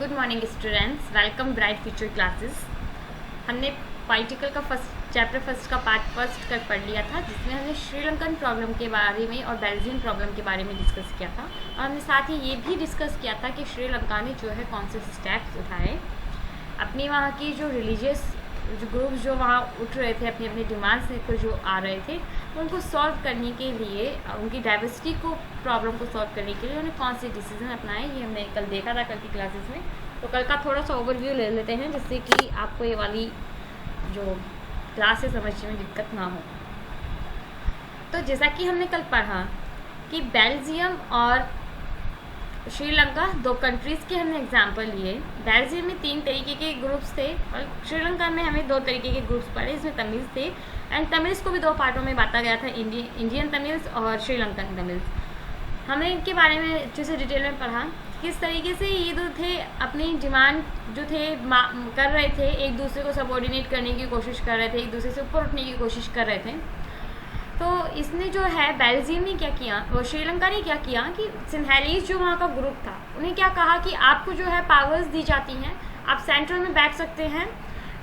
Good morning students, welcome bright future classes. हमने political का chapter first का part first कर पढ़ लिया था, जिसमें हमने श्रीलंकन प्रॉब्लम के बारे में और बेल्जियम प्रॉब्लम के बारे में डिस्कस किया था। और हमने साथ ही ये भी डिस्कस किया था कि श्रीलंका ने जो है कौन से स्टेप्स उठाए अपनी वहाँ की जो रिलीजियस जो ग्रुप जो वहाँ उठ रहे थे, अपनी अपनी डिमांड्स लेकर जो आ रहे थे, उनको सॉल्व करने के लिए, उनकी डाइवर्सिटी को प्रॉब्लम को सॉल्व करने के लिए उन्होंने कौन से डिसीजन अपनाए, ये हमने कल देखा था कल की क्लासेस में। तो कल का थोड़ा सा ओवरव्यू ले लेते हैं, जिससे कि आपको ये वाली जो क्लास है समझने में दिक्कत ना हो। तो जैसा कि हमने कल पढ़ा कि बेल्जियम और श्रीलंका दो कंट्रीज़ के हमने एग्जांपल लिए। बेल्जियम में 3 तरीके के ग्रुप्स थे और श्रीलंका में हमें 2 तरीके के ग्रुप्स पढ़े। इसमें तमिल्स थे एंड तमिल्स को भी 2 पार्टों में बांटा गया था, इंडियन तमिल्स और श्रीलंकन तमिल्स। हमने इनके बारे में अच्छे से डिटेल में पढ़ा किस तरीके से ये जो थे अपनी डिमांड जो थे कर रहे थे, एक दूसरे को सबऑर्डिनेट करने की कोशिश कर रहे थे, एक दूसरे से ऊपर उठने की कोशिश कर रहे थे। तो इसने जो है बेल्जियम ने क्या किया और श्रीलंका ने क्या किया कि सिंथेलीज जो वहाँ का ग्रुप था, उन्हें क्या कहा कि आपको जो है पावर्स दी जाती हैं, आप सेंटर में बैठ सकते हैं,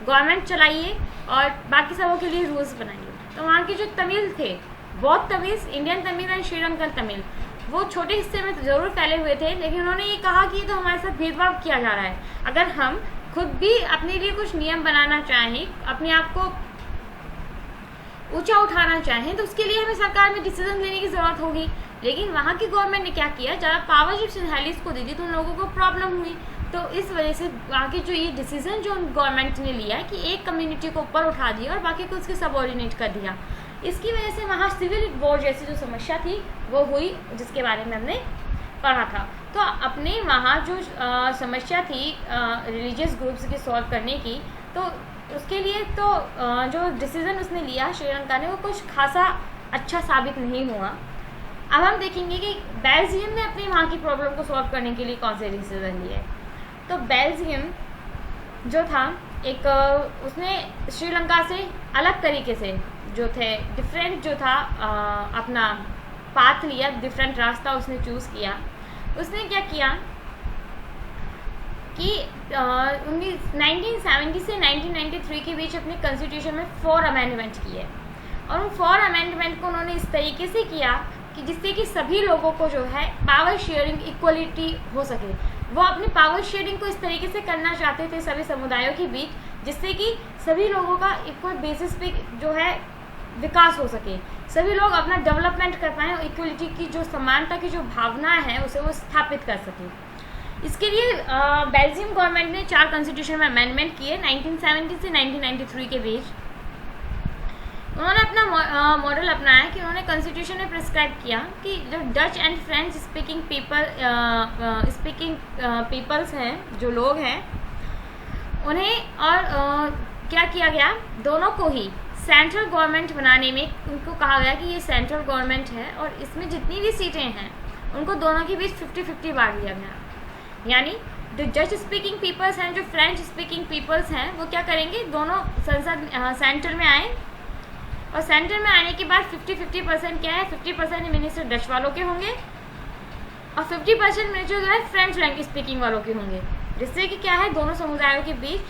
गवर्नमेंट चलाइए और बाकी सबों के लिए रूल्स बनाइए। तो वहाँ के जो तमिल थे, बहुत तमिल, इंडियन तमिल एंड श्रीलंकन तमिल, वो छोटे हिस्से में ज़रूर फैले हुए थे, लेकिन उन्होंने ये कहा कि ये तो हमारे साथ भेदभाव किया जा रहा है। अगर हम खुद भी अपने लिए कुछ नियम बनाना चाहें, अपने आप को ऊंचा उठाना चाहें, तो उसके लिए हमें सरकार में डिसीजन लेने की ज़रूरत होगी। लेकिन वहाँ की गवर्नमेंट ने क्या किया, ज़्यादा पावर जब सिंथेलीज को दी थी तो उन लोगों को प्रॉब्लम हुई। तो इस वजह से वहाँ की जो ये डिसीजन जो गवर्नमेंट ने लिया कि एक कम्युनिटी को ऊपर उठा दिया और बाकी को उसके सबऑर्डिनेट कर दिया, इसकी वजह से वहाँ सिविल वॉर जैसी जो समस्या थी वो हुई, जिसके बारे में हमने पढ़ा था। तो अपने वहाँ जो समस्या थी रिलीजियस ग्रुप्स की सॉल्व करने की, तो उसके लिए तो जो डिसीज़न उसने लिया श्रीलंका ने, वो कुछ खासा अच्छा साबित नहीं हुआ। अब हम देखेंगे कि बेल्जियम ने अपनी वहाँ की प्रॉब्लम को सॉल्व करने के लिए कौन से डिसीज़न लिए। तो बेल्जियम जो था एक उसने श्रीलंका से अलग तरीके से जो थे डिफरेंट जो था अपना पाथ लिया, डिफरेंट रास्ता उसने चूज़ किया। उसने क्या किया कि 1970 से 1993 के बीच अपने कॉन्स्टिट्यूशन में 4 अमेंडमेंट किए और उन 4 अमेंडमेंट को उन्होंने इस तरीके से किया कि जिससे कि सभी लोगों को जो है पावर शेयरिंग इक्वलिटी हो सके। वो अपनी पावर शेयरिंग को इस तरीके से करना चाहते थे सभी समुदायों के बीच, जिससे कि सभी लोगों का इक्वल बेसिस पे जो है विकास हो सके, सभी लोग अपना डेवलपमेंट कर पाएँ और इक्वलिटी की जो समानता की जो भावना है उसे वो स्थापित कर सकें। इसके लिए बेल्जियम गवर्नमेंट ने 4 कॉन्स्टिट्यूशन में अमेंडमेंट किए 1970 से 1993 के बीच। उन्होंने अपना मॉडल अपनाया कि उन्होंने कॉन्स्टिट्यूशन में प्रिस्क्राइब किया कि जो Dutch and French speaking peoples हैं, जो लोग हैं, उन्हें और क्या किया गया, दोनों को ही सेंट्रल गवर्नमेंट बनाने में उनको कहा गया कि ये सेंट्रल गवर्नमेंट है और इसमें जितनी भी सीटें हैं उनको दोनों के बीच 50-50 बांट दिया गया। यानी जो डच स्पीकिंग पीपल्स हैं, जो फ्रेंच स्पीकिंग पीपल्स हैं, वो क्या करेंगे, दोनों संसद सेंटर में आए और सेंटर में आने के बाद 50-50% क्या है, 50% मिनिस्टर डच वालों के होंगे और 50% मिनिस्टर जो है फ्रेंच लैंग्वेज स्पीकिंग वालों के होंगे, जिससे कि क्या है, दोनों समुदायों के बीच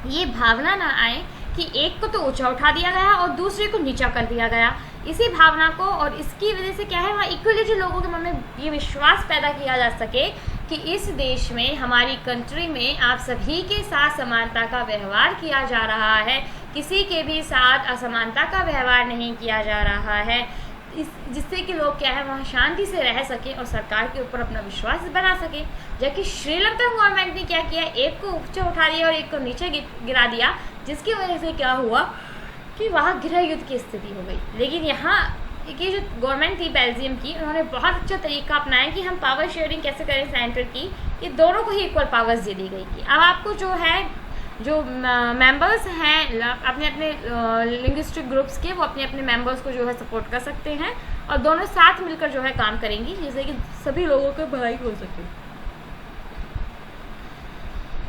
ये भावना ना आए कि एक को तो ऊंचा उठा दिया गया और दूसरे को नीचा कर दिया गया। इसी भावना को और इसकी वजह से क्या है, वहाँ इक्वलिटी लोगों के मन में ये विश्वास पैदा किया जा सके कि इस देश में, हमारी कंट्री में आप सभी के साथ समानता का व्यवहार किया जा रहा है, किसी के भी साथ असमानता का व्यवहार नहीं किया जा रहा है, जिससे कि लोग क्या है वहाँ शांति से रह सके और सरकार के ऊपर अपना विश्वास बना सके। जबकि श्रीलंकन गवर्नमेंट ने क्या किया, एक को ऊंचा उठा दिया और एक को नीचे गिरा दिया, जिसकी वजह से क्या हुआ कि वहाँ गृह युद्ध की स्थिति हो गई। लेकिन यहाँ की जो गवर्नमेंट थी बेल्जियम की, उन्होंने बहुत अच्छा तरीका अपनाया कि हम पावर शेयरिंग कैसे करें सेंटर की, ये दोनों को ही इक्वल पावर्स दे दी गई कि अब आपको जो है, जो मेंबर्स हैं अपने अपने लिंग्विस्टिक ग्रुप्स के, वो अपने अपने मेंबर्स को जो है सपोर्ट कर सकते हैं और दोनों साथ मिलकर जो है काम करेंगी, जिससे कि सभी लोगों को भलाई हो सके।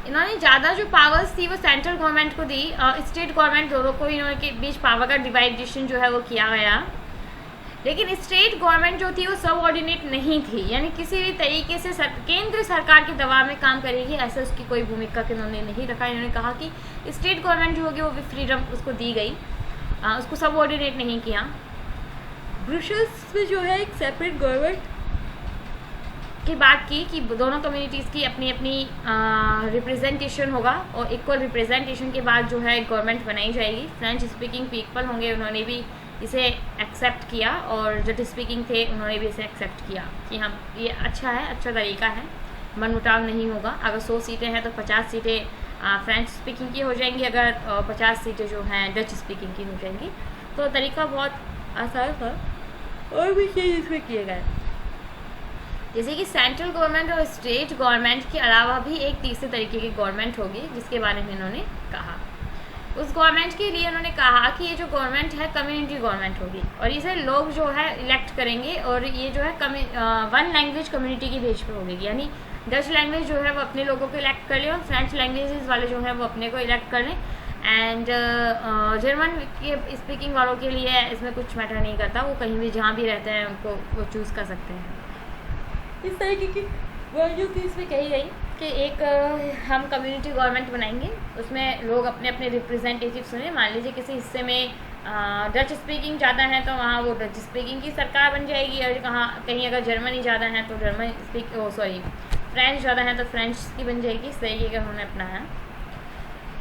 इन्होंने ज़्यादा जो पावर्स थी वो सेंट्रल गवर्नमेंट को दी, स्टेट गवर्नमेंट दोनों को इन्होंने के बीच पावर का डिवाइडेशन जो है वो किया गया। लेकिन स्टेट गवर्नमेंट जो थी वो सबऑर्डिनेट नहीं थी, यानी किसी भी तरीके से केंद्र सरकार के दबाव में काम करेगी ऐसा उसकी कोई भूमिका के उन्होंने नहीं रखा। इन्होंने कहा कि स्टेट गवर्नमेंट जो होगी वो भी फ्रीडम उसको दी गई, उसको सबऑर्डिनेट नहीं किया। ब्रुसेल्स में जो है एक सेपरेट गवर्नमेंट की बात की कि दोनों कम्युनिटीज़ की अपनी अपनी रिप्रेजेंटेशन होगा और इक्वल रिप्रेजेंटेशन के बाद जो है गवर्नमेंट बनाई जाएगी। फ्रेंच स्पीकिंग पीपल होंगे, उन्होंने भी इसे एक्सेप्ट किया और जो स्पीकिंग थे उन्होंने भी इसे एक्सेप्ट किया कि हाँ ये अच्छा है, अच्छा तरीका है, मनमुटाव नहीं होगा। अगर 100 सीटें हैं तो 50 सीटें फ्रेंच स्पीकिंग की हो जाएंगी, अगर 50 सीटें जो हैं डच स्पीकिंग की हो जाएंगी। तो तरीका बहुत आसान था और भी चीज़ इसमें किए गए, जैसे कि सेंट्रल गवर्नमेंट और स्टेट गवर्नमेंट के अलावा भी एक तीसरे तरीके की गवर्नमेंट होगी जिसके बारे में इन्होंने कहा। उस गवर्नमेंट के लिए उन्होंने कहा कि ये जो गवर्नमेंट है कम्युनिटी गवर्नमेंट होगी और इसे लोग जो है इलेक्ट करेंगे और ये जो है वन लैंग्वेज कम्युनिटी की बेस पर होगी, यानी डच लैंग्वेज जो है वो अपने लोगों को इलेक्ट कर लें और फ्रेंच लैंग्वेजेस वाले जो है वो अपने को इलेक्ट कर लें। एंड जर्मन के स्पीकिंग वालों के लिए इसमें कुछ मैटर नहीं करता, वो कहीं भी जहाँ भी रहते हैं उनको वो चूज़ कर सकते हैं। इस तरीके की वैल्यू थी इसमें कही गई कि एक हम कम्युनिटी गवर्नमेंट बनाएंगे, उसमें लोग अपने अपने रिप्रेजेंटेटिव सुने। मान लीजिए किसी हिस्से में डच स्पीकिंग ज़्यादा है तो वहाँ वो डच स्पीकिंग की सरकार बन जाएगी, और कहीं अगर जर्मनी ज़्यादा है तो फ्रेंच ज़्यादा है तो फ्रेंच की बन जाएगी। इस तरीके का उन्होंने अपनाया।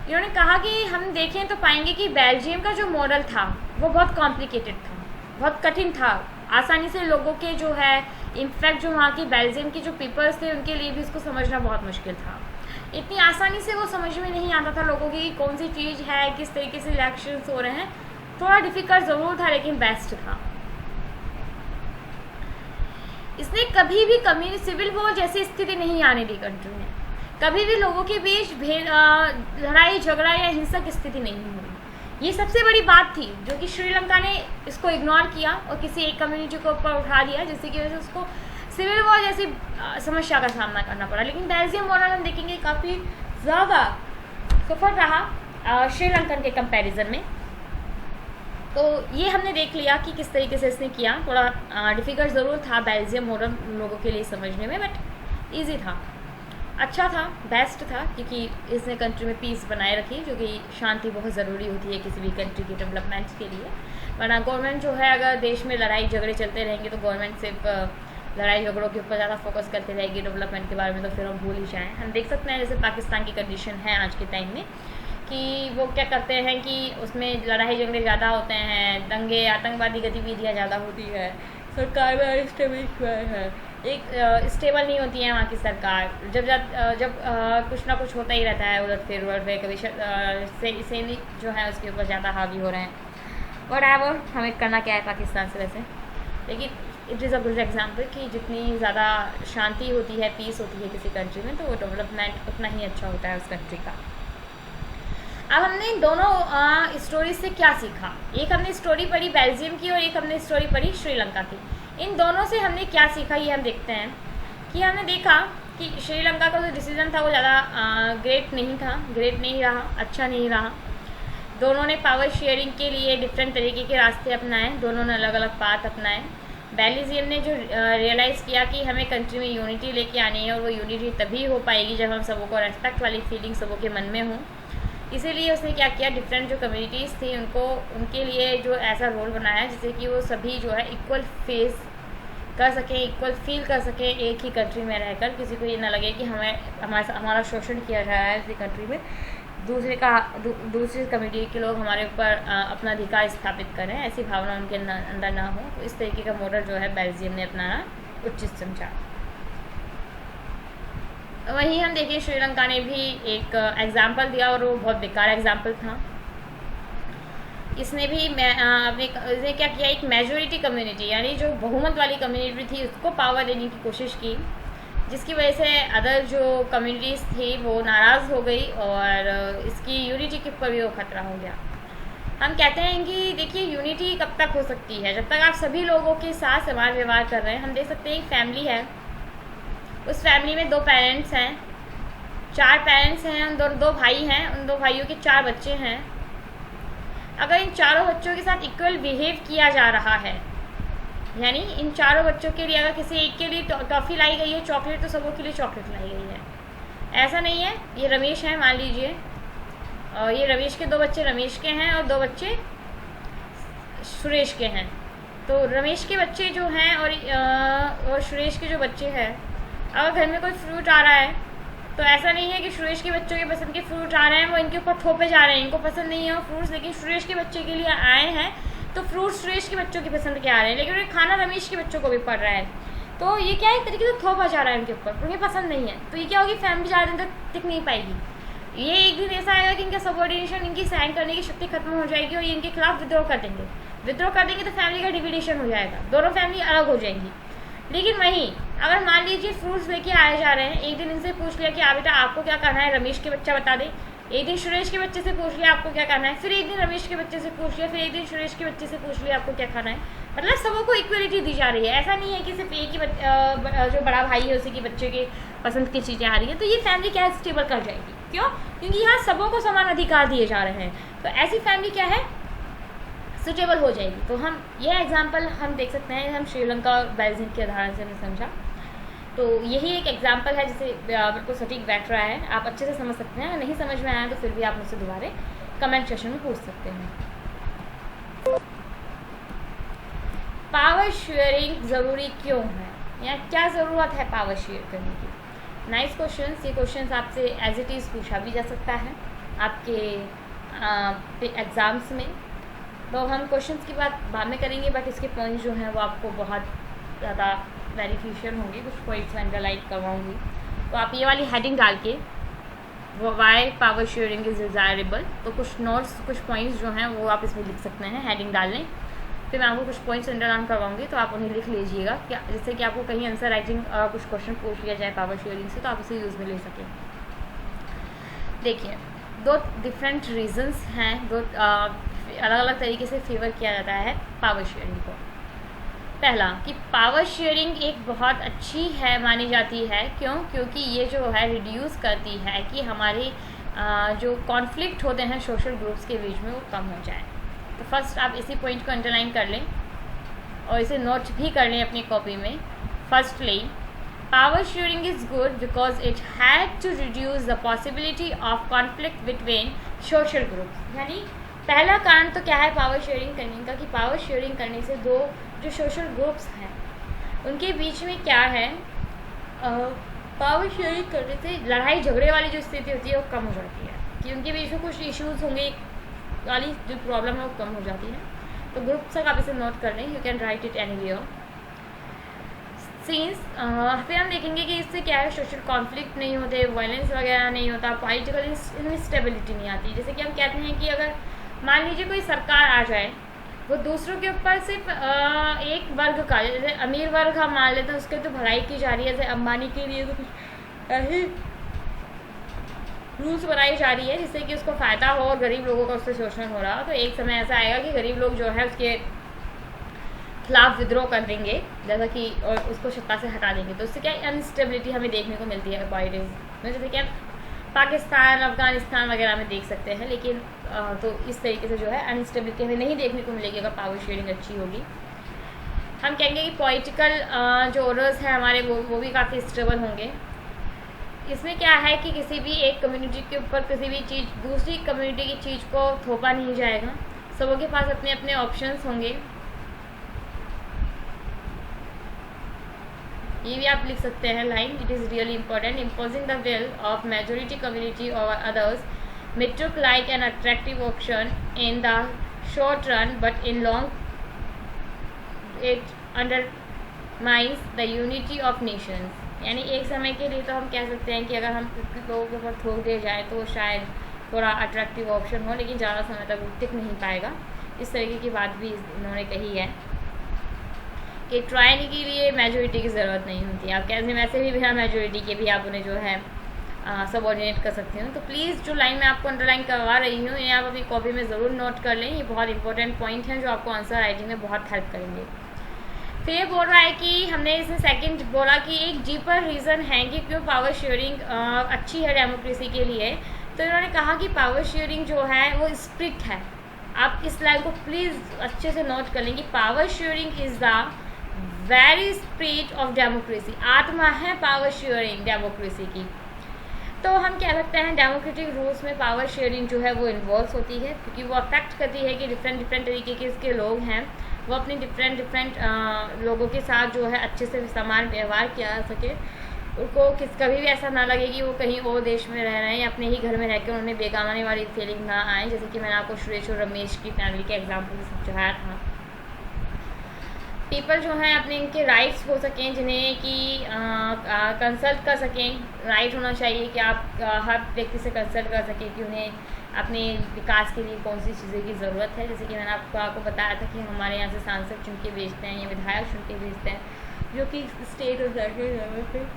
इन्होंने कहा कि हम देखें तो पाएंगे कि बेल्जियम का जो मॉडल था वो बहुत कॉम्प्लिकेटेड था, बहुत कठिन था, आसानी से लोगों के जो है इनफैक्ट जो वहाँ की बेल्जियम की जो पीपल्स थे उनके लिए भी इसको समझना बहुत मुश्किल था। इतनी आसानी से वो समझ में नहीं आता था लोगों की कौन सी चीज़ है, किस तरीके से इलेक्शंस हो रहे हैं। थोड़ा डिफिकल्ट ज़रूर था लेकिन बेस्ट था। इसने कभी भी सिविल वॉर जैसी स्थिति नहीं आने दी कंट्री में, कभी भी लोगों के बीच लड़ाई झगड़ा या हिंसक स्थिति नहीं हुई। ये सबसे बड़ी बात थी जो कि श्रीलंका ने इसको इग्नोर किया और किसी एक कम्युनिटी को ऊपर उठा दिया, जिसकी वजह से उसको सिविल वॉर जैसी समस्या का सामना करना पड़ा। लेकिन बेल्जियम मॉडल हम देखेंगे काफ़ी ज़्यादा सफल रहा श्रीलंकन के कंपैरिजन में। तो ये हमने देख लिया कि किस तरीके से इसने किया। थोड़ा डिफ़िकल्ट ज़रूर था बेल्जियम मॉडल लोगों के लिए समझने में, बट ईजी था, अच्छा था, बेस्ट था, क्योंकि इसने कंट्री में पीस बनाए रखी, जो कि शांति बहुत ज़रूरी होती है किसी भी कंट्री के डेवलपमेंट के लिए। वरना गवर्नमेंट जो है अगर देश में लड़ाई झगड़े चलते रहेंगे तो गवर्नमेंट सिर्फ लड़ाई झगड़ों के ऊपर ज़्यादा फोकस करते रहेगी, डेवलपमेंट के बारे में तो फिर हम भूल ही जाएँ। हम देख सकते हैं जैसे पाकिस्तान की कंडीशन है आज के टाइम में कि वो क्या करते हैं कि उसमें लड़ाई झगड़े ज़्यादा होते हैं, दंगे, आतंकवादी गतिविधियाँ ज़्यादा होती है, सरकार में अनस्टेबल है, एक स्टेबल नहीं होती है वहाँ की सरकार। जब कुछ ना कुछ होता ही रहता है उलट फिर कभी सैनिक जो है उसके ऊपर ज़्यादा हावी हो रहे हैं। व्हाटएवर, हमें करना क्या है पाकिस्तान से वैसे, लेकिन it is a good example कि जितनी ज़्यादा शांति होती है, पीस होती है किसी कंट्री में, तो वो डेवलपमेंट उतना ही अच्छा होता है उस कंट्री का। अब हमने इन दोनों स्टोरी से क्या सीखा? एक हमने स्टोरी पढ़ी बेल्जियम की और एक हमने स्टोरी पढ़ी श्रीलंका की। इन दोनों से हमने क्या सीखा ये हम देखते हैं कि हमने देखा कि श्रीलंका का जो डिसीज़न था वो ज़्यादा ग्रेट नहीं रहा, अच्छा नहीं रहा। दोनों ने पावर शेयरिंग के लिए डिफरेंट तरीके के रास्ते अपनाए, दोनों ने अलग अलग पाथ अपनाए। बेल्जियम ने जो रियलाइज़ किया कि हमें कंट्री में यूनिटी लेके आनी है और वो यूनिटी तभी हो पाएगी जब हम सबों को रेस्पेक्ट वाली फीलिंग सबों के मन में हो। इसीलिए उसने क्या किया, डिफरेंट जो कम्युनिटीज़ थी उनके लिए जो ऐसा रोल बनाया जिससे कि वो सभी जो है इक्वल फेस कर सकें, इक्वल फील कर सकें एक ही कंट्री में रहकर। किसी को ये ना लगे कि हमारा शोषण किया जा रहा है इसी कंट्री में, दूसरी कम्युनिटी के लोग हमारे ऊपर अपना अधिकार स्थापित करें, ऐसी भावना उनके अंदर ना हो। तो इस तरीके का मॉडल जो है बेल्जियम ने अपनाना उचित समझा। वहीं हम देखें श्रीलंका ने भी एक एग्जाम्पल दिया और वो बहुत बेकार एग्जाम्पल था। इसने क्या किया, एक मेजॉरिटी कम्युनिटी यानी जो बहुमत वाली कम्युनिटी थी उसको पावर देने की कोशिश की, जिसकी वजह से अदर जो कम्युनिटीज़ थी वो नाराज़ हो गई और इसकी यूनिटी के ऊपर भी वो खतरा हो गया। हम कहते हैं कि देखिए यूनिटी कब तक हो सकती है, जब तक आप सभी लोगों के साथ समान व्यवहार कर रहे हैं। हम देख सकते हैं एक फैमिली है, उस फैमिली में 2 पेरेंट्स हैं, 4 पेरेंट्स हैं, 2 भाई हैं, उन 2 भाइयों के 4 बच्चे हैं। अगर इन चारों बच्चों के साथ इक्वल बिहेव किया जा रहा है यानी इन चारों बच्चों के लिए अगर किसी एक के लिए टॉफ़ी लाई गई है चॉकलेट, तो सबों के लिए चॉकलेट लाई गई है। ऐसा नहीं है। ये रमेश है मान लीजिए, और ये रमेश के 2 बच्चे रमेश के हैं और 2 बच्चे सुरेश के हैं। तो रमेश के बच्चे जो हैं और सुरेश के जो बच्चे हैं, अगर घर में कोई फ्रूट आ रहा है तो ऐसा नहीं है कि सुरेश के बच्चों के पसंद के फ्रूट आ रहे हैं वो इनके ऊपर थोपे जा रहे हैं, इनको पसंद नहीं है वो फ्रूट्स, लेकिन सुरेश के बच्चे के लिए आए हैं तो फ्रूट सुरेश के बच्चों की पसंद के आ रहे हैं, लेकिन उन्हें खाना रमेश के बच्चों को भी पड़ रहा है। तो ये क्या है, एक तरीके से थोपा जा रहा है उनके ऊपर, उन्हें पसंद नहीं है। तो ये क्या होगी, फैमिली ज़्यादा दिन तक टिक नहीं पाएगी। ये एक दिन ऐसा आएगा कि इनका सबऑर्डिनेशन, इनकी सहन करने की शक्ति खत्म हो जाएगी और ये इनके खिलाफ विद्रोह कर देंगे। विद्रोह कर देंगे तो फैमिली का डिविडेशन हो जाएगा, दोनों फैमिली अलग हो जाएंगी। लेकिन वहीं अगर मान लीजिए फ्रूट्स लेके आए जा रहे हैं, एक दिन इनसे पूछ लिया कि बेटा आपको क्या करना है, रमेश के बच्चा बता दे। एक दिन सुरेश के बच्चे से पूछ लिया आपको क्या करना है, फिर एक दिन रमेश के बच्चे से पूछ लिया, फिर एक दिन सुरेश के बच्चे से पूछ लिया आपको क्या खाना है। मतलब सबों को इक्वलिटी दी जा रही है। ऐसा नहीं है कि सिर्फ एक ही जो बड़ा भाई है उसी के बच्चे के पसंद की चीज़ें आ रही हैं। तो ये फैमिली क्या है, स्टेबल कर जाएगी। क्यों? क्योंकि यहाँ सबों को समान अधिकार दिए जा रहे हैं। तो ऐसी फैमिली क्या है, सुटेबल हो जाएगी। तो हम ये एग्जाम्पल हम देख सकते हैं, हम श्रीलंका और बेल्जियम के उदाहरण से हमने समझा। तो यही एक एग्जाम्पल है जिसे बिल्कुल सटीक बैठ रहा है, आप अच्छे से समझ सकते हैं। नहीं समझ में आया तो फिर भी आप मुझसे दोबारा कमेंट सेक्शन में पूछ सकते हैं। पावर शेयरिंग ज़रूरी क्यों है, या क्या ज़रूरत है पावर शेयर करने की? Nice questions. ये क्वेश्चंस आपसे एज इट इज़ पूछा भी जा सकता है आपके एग्ज़ाम्स में। तो हम क्वेश्चंस की बात बाद में करेंगे, बट इसके पॉइंट्स जो हैं वो आपको बहुत ज़्यादा वेरिफिकेशन होंगे। कुछ पॉइंट्स मैं अंडरलाइन करवाऊँगी। तो आप ये वाली हेडिंग डाल के why power sharing is desirable, तो कुछ नोट्स, कुछ पॉइंट्स जो हैं वो आप इसमें लिख सकते हैं, हेडिंग डाल लें। फिर मैं आपको कुछ पॉइंट्स अंडरलाइन करवाऊँगी, तो आप उन्हें लिख लीजिएगा, क्या जिससे कि आपको कहीं आंसर राइटिंग कुछ क्वेश्चन पूछ लिया जाए पावर शेयरिंग से, तो आप उसे यूज़ में ले सकें। देखिए, 2 डिफरेंट रीजंस हैं, 2 अलग अलग तरीके से फेवर किया जाता है पावर शेयरिंग को। पहला कि पावर शेयरिंग एक बहुत अच्छी है मानी जाती है। क्यों? क्योंकि ये जो है रिड्यूस करती है कि हमारे जो कॉन्फ्लिक्ट होते हैं सोशल ग्रुप्स के बीच में वो कम हो जाए। तो फर्स्ट आप इसी पॉइंट को अंडरलाइन कर लें और इसे नोट भी कर लें अपनी कॉपी में। Firstly, power sharing is good because it had to reduce the possibility of conflict between social groups. यानी पहला कारण तो क्या है पावर शेयरिंग करने का, कि पावर शेयरिंग करने से 2 जो सोशल ग्रुप्स हैं उनके बीच में क्या है, पावर शेयरिंग करने से लड़ाई झगड़े वाली जो स्थिति होती है वो कम हो जाती है, कि उनके बीच में कुछ इश्यूज होंगे वाली जो प्रॉब्लम है वो कम हो जाती है। तो ग्रुप तक आप इसे नोट कर लें, you can write it anywhere. Scenes फिर हम देखेंगे कि इससे क्या है, सोशल कॉन्फ्लिक्ट नहीं होते, वायलेंस वगैरह नहीं होता, पॉलिटिकल इंस्टेबिलिटी नहीं आती। जैसे कि हम कहते हैं कि अगर मान लीजिए कोई सरकार आ जाए, वो दूसरों के ऊपर सिर्फ एक वर्ग का, जैसे अमीर वर्ग हम मान लेते हैं उसके तो भलाई की जा रही है, जैसे अंबानी के लिए तो कुछ ऐसी रूल्स बनाई जा रही है जिससे कि उसको फ़ायदा हो और गरीब लोगों का उससे शोषण हो रहा हो। तो एक समय ऐसा आएगा कि गरीब लोग जो है उसके खिलाफ विद्रोह कर देंगे, जैसा कि और उसको सत्ता से हटा देंगे। तो उससे क्या अनस्टेबिलिटी हमें देखने को मिलती है पॉलिटिक्स में, जैसे कि पाकिस्तान, अफगानिस्तान वगैरह में देख सकते हैं। लेकिन तो इस तरीके से जो है अनस्टेबिलिटी हमें नहीं देखने को मिलेगी अगर पावर शेयरिंग अच्छी होगी। हम कहेंगे कि पॉलिटिकल जो ऑर्डर्स हैं हमारे वो भी काफ़ी स्टेबल होंगे। इसमें क्या है कि किसी भी एक कम्युनिटी के ऊपर किसी भी चीज़ दूसरी कम्युनिटी की चीज़ को थोपा नहीं जाएगा, सबों के पास अपने अपने ऑप्शंस होंगे। ये भी आप लिख सकते हैं line, it is really important. Imposing the will of majority community और others may look like an attractive option in the short run, but in long it undermines the unity of nations। यानी एक समय के लिए तो हम कह सकते हैं कि अगर हम लोगों के ऊपर थोप दिया जाए तो शायद थोड़ा अट्रैक्टिव ऑप्शन हो, लेकिन ज़्यादा समय तक टिक नहीं पाएगा। इस तरीके की बात भी इन्होंने कही है कि ट्रायल के लिए मेजोरिटी की ज़रूरत नहीं होती। आप कैसे वैसे भी बिना मेजोरिटी के भी आप उन्हें जो है सबऑर्डिनेट कर सकते हैं। तो प्लीज़ जो लाइन मैं आपको अंडरलाइन करवा रही हूँ ये आप अपनी कॉपी में ज़रूर नोट कर लें। ये बहुत इंपॉर्टेंट पॉइंट हैं जो आपको आंसर राइटिंग में बहुत हेल्प करेंगे। फिर ये बोल रहा है कि हमने इसमें सेकंड बोला कि एक डीपर रीज़न है कि क्यों पावर शेयरिंग अच्छी है डेमोक्रेसी के लिए। तो इन्होंने कहा कि पावर शेयरिंग जो है वो स्ट्रिक्ट है। आप इस लाइन को प्लीज़ अच्छे से नोट कर लें कि power sharing is the very spirit of democracy, आत्मा है पावर शेयरिंग डेमोक्रेसी की। तो हम कह सकते हैं डेमोक्रेटिक रूल्स में पावर शेयरिंग जो है वो इन्वॉल्व होती है, क्योंकि वो अफेक्ट करती है कि डिफरेंट तरीके के इसके लोग हैं वो अपने डिफरेंट लोगों के साथ जो है अच्छे से समान व्यवहार किया जा सके। उनको कभी भी ऐसा ना लगे कि वो कहीं और देश में रह रहे हैं या अपने ही घर में रह कर उन्हें बेगाने वाली फीलिंग ना आए। जैसे कि मैंने आपको सुरेश और रमेश की फैमिली के एग्जाम्पल समझाया था। पीपल जो हैं अपने इनके राइट्स हो सकें, जिन्हें कि कंसल्ट कर सकें, राइट होना चाहिए कि आप हर व्यक्ति से कंसल्ट कर सकें कि उन्हें अपने विकास के लिए कौन सी चीज़ें की ज़रूरत है। जैसे कि मैंने आपको बताया था कि हमारे यहाँ से सांसद चुन के भेजते हैं या विधायक चुन के भेजते हैं, जो कि स्टेट और सेंट्रल लेवल पे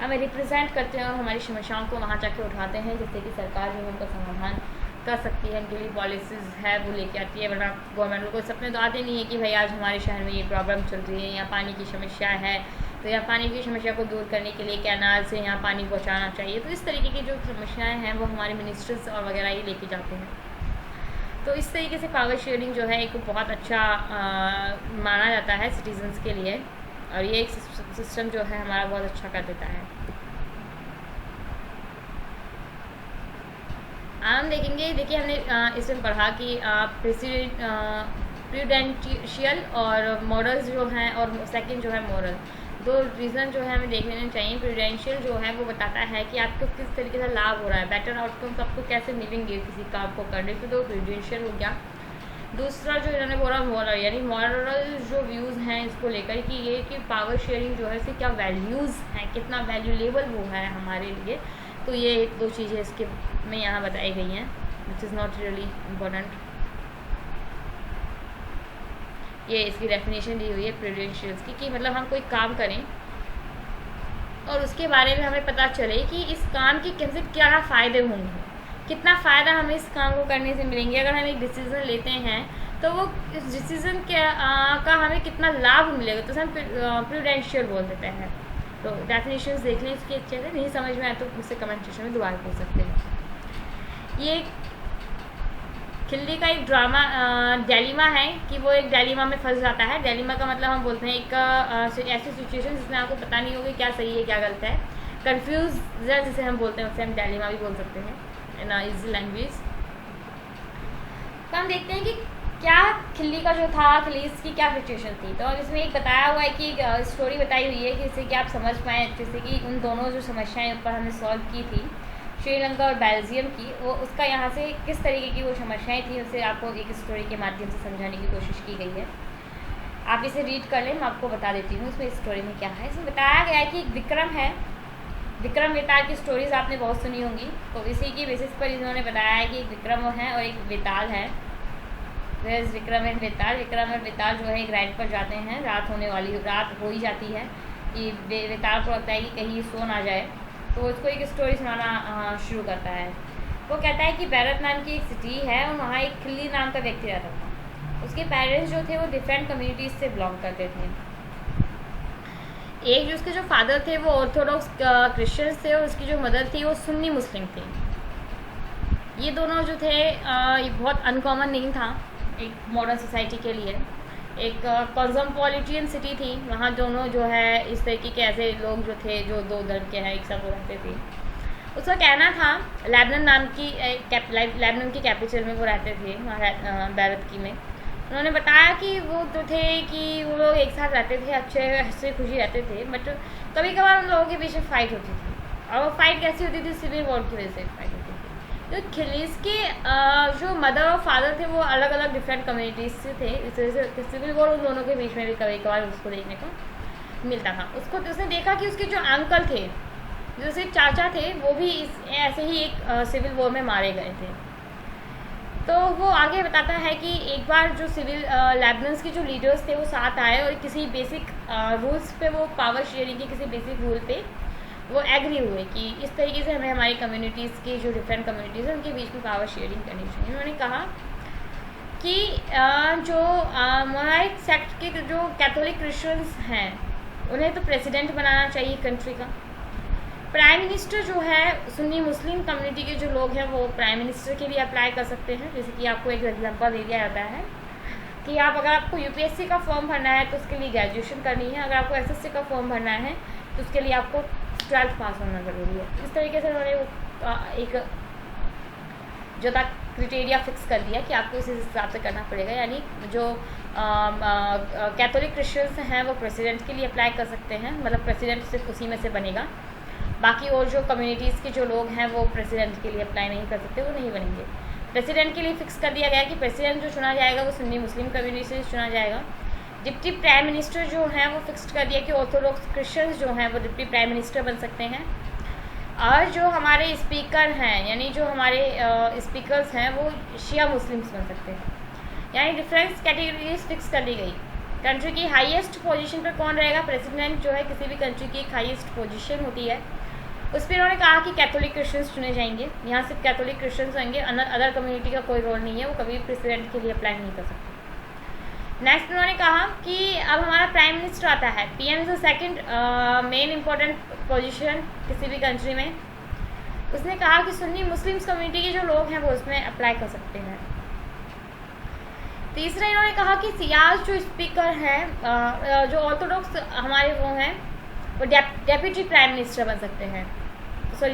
हमें रिप्रेजेंट करते हैं और हमारी समस्याओं को वहाँ जाके उठाते हैं, जिससे कि सरकार जो है उनका समाधान कर सकती है, उनके लिए पॉलिसीज़ है वो लेके आती है। वरना गवर्नमेंट को सपने तो आते नहीं है कि भाई आज हमारे शहर में ये प्रॉब्लम चल रही है, यहाँ पानी की समस्या है, तो यहाँ पानी की समस्या को दूर करने के लिए कैनाल से यहाँ पानी पहुँचाना चाहिए। तो इस तरीके की जो समस्याएँ हैं वो हमारे मिनिस्टर्स और वगैरह ही लेके जाते हैं। तो इस तरीके से पावर शेयरिंग जो है एक बहुत अच्छा माना जाता है सिटीजन्स के लिए, और ये एक सिस्टम जो है हमारा बहुत अच्छा कर देता है। हम देखेंगे, देखिए हमने इसमें पढ़ा कि प्रूडेंशियल और मॉरल्स जो हैं, और सेकंड जो है मॉरल, दो रीज़न जो है हमें देख लेना चाहिए। प्रूडेंशियल जो है वो बताता है कि आपको किस तरीके से लाभ हो रहा है, बेटर आउटकम्स आपको कैसे मिलेंगे किसी काम को करने से, तो प्रूडेंशियल हो गया। दूसरा जो इन्होंने बोला मॉरल, यानी मॉरल जो व्यूज़ हैं इसको लेकर कि ये कि पावर शेयरिंग जो है इससे क्या वैल्यूज़ हैं, कितना वैल्यूलेबल वो है हमारे लिए। तो ये दो चीज़ें इसके में यहाँ बताई गई हैं, which is not really important. ये इसकी डेफिनेशन दी हुई है प्रूडेंशियल्स की, कि मतलब हम कोई काम करें और उसके बारे में हमें पता चले कि इस काम के कैसे क्या फ़ायदे होंगे, कितना फ़ायदा हमें इस काम को करने से मिलेंगे। अगर हम एक डिसीज़न लेते हैं तो वो इस डिसीज़न का हमें कितना लाभ मिलेगा, तो हम प्रूडेंशियल बोल देते हैं। तो डेफिनेशंस देख लें इसकी अच्छे से, नहीं समझ में आए तो मुझसे कमेंट सेक्शन में दोबारा पूछ सकते हैं। ये खिल्ली का एक ड्रामा डेलिमा है कि वो एक डेलिमा में फंस जाता है। डेलिमा का मतलब हम बोलते हैं एक ऐसी सिचुएशन जिसमें आपको पता नहीं होगी क्या सही है क्या गलत है, कंफ्यूज जिसे हम बोलते हैं, उससे हम डेलिमा भी बोल सकते हैं इन इजी लैंग्वेज। तो हम देखते हैं कि क्या खिल्ली का जो था, खिल्लीस की क्या सिचुएशन थी। तो इसमें एक बताया हुआ है कि स्टोरी बताई हुई है कि इससे कि आप समझ पाएँ अच्छे से कि उन दोनों जो समस्याएं ऊपर हमने सॉल्व की थी श्रीलंका और बेल्जियम की, वो उसका यहाँ से किस तरीके की वो समस्याएं थी उसे आपको एक स्टोरी के माध्यम से समझाने की कोशिश की गई है। आप इसे रीड कर लें, मैं आपको बता देती हूँ इसमें स्टोरी में क्या है। इसमें बताया गया है कि एक विक्रम है, विक्रम वेताल की स्टोरीज आपने बहुत सुनी होंगी, तो इसी की बेसिस पर इन्होंने बताया है कि एक विक्रम है और एक वेताल है। विक्रम एंड वेताल, विक्रम और वेताल जो है एक राइड पर जाते हैं, रात हो ही जाती है कि वेताल को लगता है कि कहीं सो ना जाए, तो उसको एक स्टोरी सुनाना शुरू करता है। वो कहता है कि बैरत नाम की एक सिटी है और वहाँ एक खिल्ली नाम का व्यक्ति रहता था। उसके पेरेंट्स जो थे वो डिफरेंट कम्युनिटीज़ से बिलोंग करते थे। एक जो उसके जो फादर थे वो ऑर्थोडॉक्स क्रिश्चियंस थे और उसकी जो मदर थी वो सुन्नी मुस्लिम थी। ये दोनों जो थे ये बहुत अनकॉमन नहीं था एक मॉडर्न सोसाइटी के लिए। एक कॉस्मोपॉलिटियन सिटी थी, वहाँ दोनों जो है इस तरीके के ऐसे लोग जो थे जो दो धर्म के हैं एक साथ रहते थे। उसका कहना था लेबनान नाम की लेबनान की कैपिटल में वो रहते थे, वहाँ बैरत में। उन्होंने बताया कि वो तो थे कि वो लोग एक साथ रहते थे, अच्छे हंसी खुशी रहते थे, बट कभी कभार उन लोगों के बीच में फ़ाइट होती थी। और वो फाइट कैसी होती थी, सिविल वॉर की वजह से फाइट होती थी। तो खिल्लीस के जो मदर और फादर थे वो अलग अलग डिफरेंट कम्युनिटीज़ से थे, इस वजह से सिविल वॉर उन दोनों के बीच में भी कभी कभार उसको देखने को मिलता था। उसने देखा कि उसके जो अंकल थे, जो उसके चाचा थे, वो भी ऐसे ही एक सिविल वॉर में मारे गए थे। तो वो आगे बताता है कि एक बार जो सिविल लेबनान के जो लीडर्स थे वो साथ आए और किसी बेसिक रूल्स पे, वो पावर शेयरिंग के किसी बेसिक रूल पे वो एग्री हुए कि इस तरीके से हमें हमारी कम्युनिटीज़ की जो डिफरेंट कम्युनिटीज़ हैं उनके बीच में पावर शेयरिंग करनी चाहिए। उन्होंने कहा कि जो मोनार्क सेक्ट के जो कैथोलिक क्रिश्चियंस हैं उन्हें तो प्रेसिडेंट बनाना चाहिए कंट्री का। प्राइम मिनिस्टर जो है सुन्नी मुस्लिम कम्युनिटी के जो लोग हैं वो प्राइम मिनिस्टर के लिए अप्लाई कर सकते हैं, जैसे कि आपको एक एग्जांपल दे दिया जाता है। कि आप अगर आपको यूपीएससी का फॉर्म भरना है तो उसके लिए ग्रेजुएशन करनी है, अगर आपको एसएससी का फॉर्म भरना है तो उसके लिए आपको 12th पास होना ज़रूरी है। इस तरीके से उन्होंने एक जो था क्राइटेरिया फिक्स कर दिया कि आपको इस हिसाब से करना पड़ेगा। यानी जो कैथोलिक क्रिश्चियंस हैं वो प्रेसिडेंट के लिए अप्लाई कर सकते हैं, मतलब प्रेसिडेंट सिर्फ उसी में से बनेगा। बाकी और जो कम्युनिटीज़ के जो लोग हैं वो प्रेसिडेंट के लिए अप्लाई नहीं कर सकते, वो नहीं बनेंगे। प्रेसिडेंट के लिए फिक्स कर दिया गया कि प्रेसिडेंट जो चुना जाएगा वो सुन्नी मुस्लिम कम्युनिटी से चुना जाएगा। डिप्टी प्राइम मिनिस्टर जो हैं वो फिक्स कर दिया कि ऑर्थोडॉक्स क्रिश्चियंस जो हैं वो डिप्टी प्राइम मिनिस्टर बन सकते हैं। और जो हमारे स्पीकर हैं, यानी जो हमारे स्पीकर्स हैं वो शिया मुस्लिम्स बन सकते हैं। यानी डिफरेंस कैटेगरीज फिक्स कर दी गई। कंट्री की हाईएस्ट पोजीशन पर कौन रहेगा, प्रेसिडेंट जो है किसी भी कंट्री की एक हाईएस्ट पोजीशन होती है, उस पर उन्होंने कहा कि कैथोलिक क्रिश्चियंस चुने जाएंगे। यहाँ सिर्फ कैथोलिक क्रिश्चियंस होंगे, अदर कम्युनिटी का कोई रोल नहीं है, वो कभी प्रेसिडेंट के लिए अप्लाई नहीं कर सकते। नेक्स्ट उन्होंने कहा कि अब हमारा प्राइम मिनिस्टर आता है। PM is the second main important position किसी भी कंट्री में। उसने कहा कि सुन्नी मुस्लिम्स कम्युनिटी के जो लोग हैं वो उसमें अप्लाई कर सकते हैं। तीसरा इन्होंने कहा कि सियाज जो स्पीकर हैं, जो ऑर्थोडॉक्स हमारे वो हैं, वो डेप्यूटी प्राइम मिनिस्टर बन सकते हैं,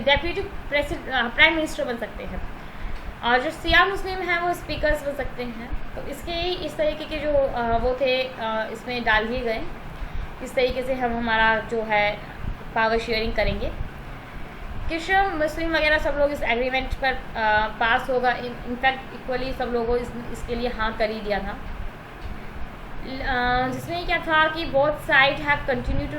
डेप्यूटी प्राइम मिनिस्टर बन सकते हैं। और जो सिया मुस्लिम हैं वो स्पीकर्स बन सकते हैं। तो इसके इस तरीके के जो वो थे इसमें डाल दिए गए। इस तरीके से हम हमारा जो है पावर शेयरिंग करेंगे। क्रिश्चियन मुस्लिम वगैरह सब लोग इस एग्रीमेंट पर पास होगा। इनफैक्ट इक्वली सब लोगों इसके लिए हाँ कर ही दिया था, जिसमें क्या था कि both side have continue to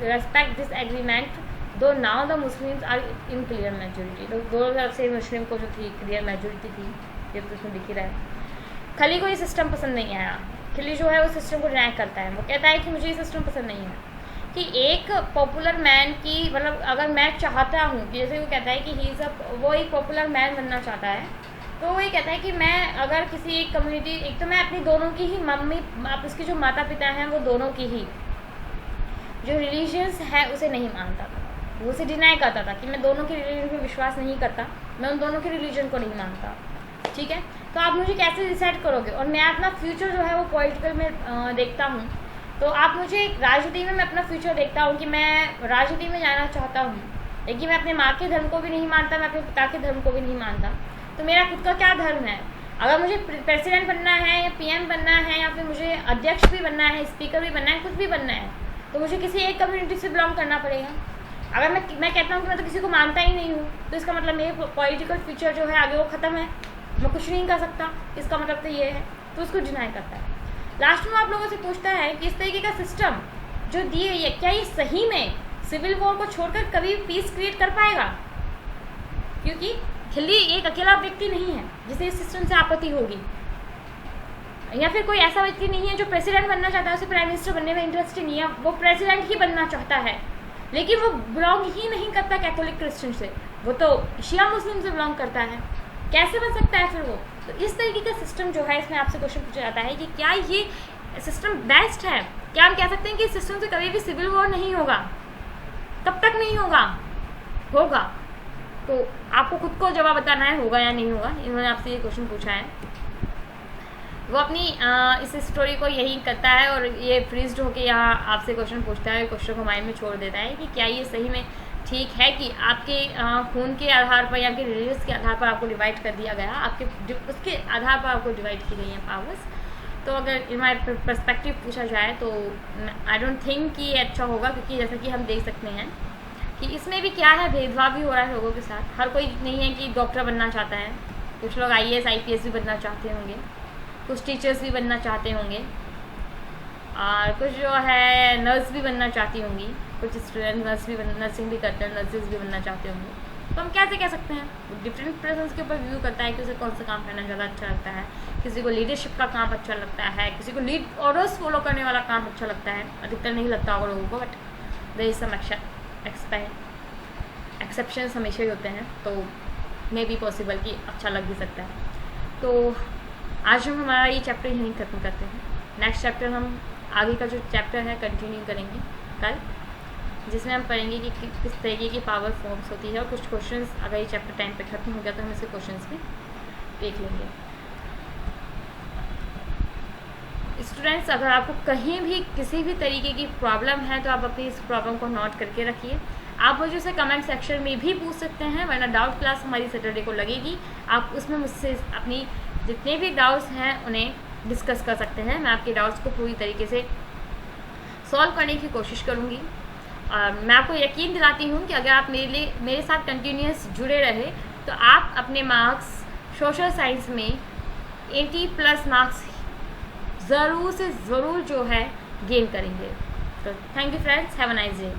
respect this agreement though now the Muslims are in clear majority. तो दोनों तरफ से मुस्लिम को जो थी क्लियर मेजोरिटी थी, ये तो उसमें दिख ही रहा है। खली को ये सिस्टम पसंद नहीं आया। खली जो है वो सिस्टम को डिनाई करता है। वो कहता है कि मुझे ये सिस्टम पसंद नहीं है कि एक पॉपुलर मैन की, मतलब अगर मैं चाहता हूँ कि जैसे वो कहता है कि वो एक पॉपुलर मैन बनना चाहता है, तो वो ये कहता है कि मैं अगर किसी एक कम्युनिटी, एक तो मैं अपनी दोनों की ही मम्मी, आप उसके जो माता पिता हैं वो दोनों की ही जो रिलीजियंस है उसे नहीं मानता था, वो उसे डिनाई करता था कि मैं दोनों के रिलीजन पर विश्वास नहीं करता, मैं उन दोनों के रिलीजन को नहीं मानता। ठीक है, तो आप मुझे कैसे डिसाइड करोगे? और मैं अपना फ्यूचर जो है वो पॉलिटिकल में देखता हूँ, तो आप मुझे राजनीति में मैं अपना फ्यूचर देखता हूँ कि मैं राजनीति में जाना चाहता हूँ, लेकिन मैं अपने माँ के धर्म को भी नहीं मानता, मैं अपने पिता के धर्म को भी नहीं मानता, तो मेरा खुद का क्या धर्म है? अगर मुझे प्रेसिडेंट बनना है या पीएम बनना है या फिर मुझे अध्यक्ष भी बनना है, स्पीकर भी बनना है, कुछ भी बनना है, तो मुझे किसी एक कम्युनिटी से बिलोंग करना पड़ेगा। अगर मैं कहता हूँ कि मैं तो किसी को मानता ही नहीं हूँ, तो इसका मतलब मेरे पॉलिटिकल फ्यूचर जो है आगे वो ख़त्म है, मैं कुछ नहीं कर सकता, इसका मतलब तो ये है। तो उसको डिनाई करता है। लास्ट में आप लोगों से पूछता है कि इस तरीके का सिस्टम जो दिए ये क्या ये सही में सिविल वॉर को छोड़कर कभी पीस क्रिएट कर पाएगा? क्योंकि खिल्ली एक अकेला व्यक्ति नहीं है जिसे इस सिस्टम से आपत्ति होगी, या फिर कोई ऐसा व्यक्ति नहीं है जो प्रेसिडेंट बनना चाहता है, उसे प्राइम मिनिस्टर बनने में इंटरेस्ट नहीं है, वो प्रेसिडेंट ही बनना चाहता है, लेकिन वो बिलोंग ही नहीं करता कैथोलिक क्रिश्चियन से, वो तो शिया मुस्लिम से बिलोंग करता है। कैसे बन सकता है फिर वो? तो इस तरीके का सिस्टम जो है, इसमें आपसे क्वेश्चन पूछा जाता है कि क्या ये सिस्टम बेस्ट है? क्या हम कह सकते हैं कि इस सिस्टम से कभी भी सिविल वॉर नहीं होगा? कब तक नहीं होगा? होगा। तो आपको खुद को जवाब बताना है होगा या नहीं होगा। इन्होंने आपसे ये क्वेश्चन पूछा है। वो अपनी इस स्टोरी को यही करता है और ये फ्रीज्ड होकर यहाँ आपसे क्वेश्चन पूछता है, क्वेश्चन को माइंड में छोड़ देता है कि क्या ये सही में ठीक है कि आपके खून के आधार पर या आपके रिलीजियस के आधार पर आपको डिवाइड कर दिया गया, आपके उसके आधार पर आपको डिवाइड की गई हैं पावर्स। तो अगर इन माई पर्सपेक्टिव पूछा जाए तो आई डोंट थिंक कि ये अच्छा होगा, क्योंकि जैसा कि हम देख सकते हैं कि इसमें भी क्या है, भेदभाव भी हो रहा है लोगों के साथ। हर कोई नहीं है कि डॉक्टर बनना चाहता है, कुछ लोग IAS IPS भी बनना चाहते होंगे, कुछ टीचर्स भी बनना चाहते होंगे, और कुछ जो है नर्स भी बनना चाहती होंगी, कुछ स्टूडेंट नर्सिंग भी करते हैं, नर्सेज भी बनना चाहते होंगे। तो हम कैसे कह सकते हैं? डिफरेंट पर्सन्स के ऊपर व्यू करता है कि उसे कौन सा काम करना ज़्यादा अच्छा लगता है। किसी को लीडरशिप का काम अच्छा लगता है, किसी को लीड ऑर्डर्स फॉलो करने वाला काम अच्छा लगता है। अधिकतर नहीं लगता होगा लोगों को, but there is some exceptions हमेशा ही होते हैं, तो मे बी पॉसिबल कि अच्छा लग भी सकता है। तो आज हम हमारा ये चैप्टर यहीं खत्म करते हैं। नेक्स्ट चैप्टर हम आगे का जो चैप्टर है कंटिन्यू करेंगे कल, जिसमें हम पढ़ेंगे कि किस तरीके की पावर फॉर्म्स होती है, और कुछ क्वेश्चंस अगर ये चैप्टर टाइम पे खत्म हो गया तो हम इसके क्वेश्चंस भी देख लेंगे। स्टूडेंट्स, अगर आपको कहीं भी किसी भी तरीके की प्रॉब्लम है तो आप अपनी इस प्रॉब्लम को नोट करके रखिए। आप मुझे उसे कमेंट सेक्शन में भी पूछ सकते हैं, वरना डाउट क्लास हमारी सैटरडे को लगेगी, आप उसमें मुझसे अपनी जितने भी डाउट्स हैं उन्हें डिस्कस कर सकते हैं। मैं आपके डाउट्स को पूरी तरीके से सॉल्व करने की कोशिश करूँगी। और मैं आपको यकीन दिलाती हूँ कि अगर आप मेरे साथ कंटिन्यूस जुड़े रहे तो आप अपने मार्क्स सोशल साइंस में 80+ मार्क्स ज़रूर से ज़रूर जो है गेन करेंगे। तो thank you friends, have a nice day.